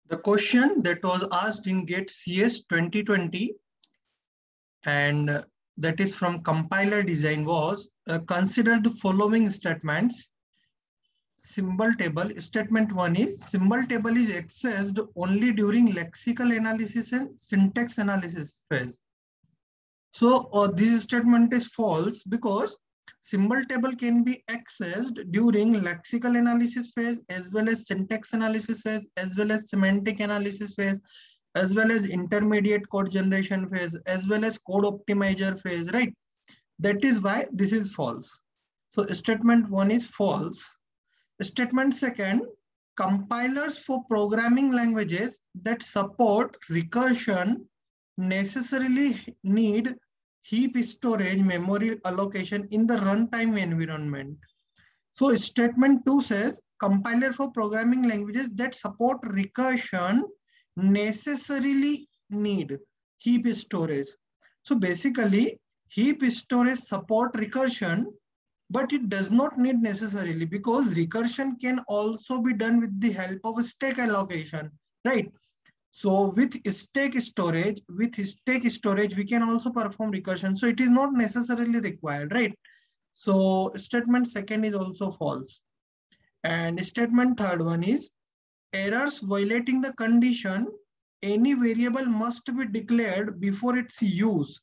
The question that was asked in GATE CS 2020 and that is from compiler design was consider the following statements. Symbol table. Statement 1 is symbol table is accessed only during lexical analysis and syntax analysis phase. So this statement is false because symbol table can be accessed during lexical analysis phase as well as syntax analysis phase as well as semantic analysis phase as well as intermediate code generation phase as well as code optimizer phase, right? That is why this is false. So statement 1 is false. Statement 2, compilers for programming languages that support recursion necessarily need heap storage memory allocation in the runtime environment. So statement 2 says compiler for programming languages that support recursion necessarily need heap storage. So basically heap storage support recursion, but it does not need necessarily because recursion can also be done with the help of stack allocation, right? So with stack storage, we can also perform recursion. So it is not necessarily required, right? So statement 2 is also false. And statement 3 is errors violating the condition, any variable must be declared before its use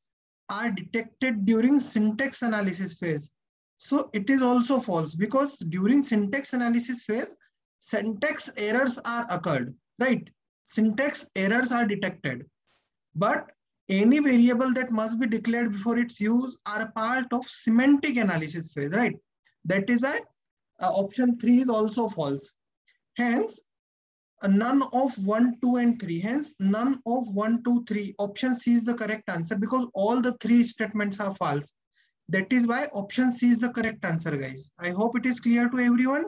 are detected during syntax analysis phase. So it is also false because during syntax analysis phase, syntax errors are occurred, right? Syntax errors are detected, but any variable that must be declared before its use are a part of semantic analysis phase, right? That is why option 3 is also false. Hence, none of 1, 2, and 3. Hence, none of 1, 2, 3. Option C is the correct answer because all the 3 statements are false. That is why option C is the correct answer, guys. I hope it is clear to everyone.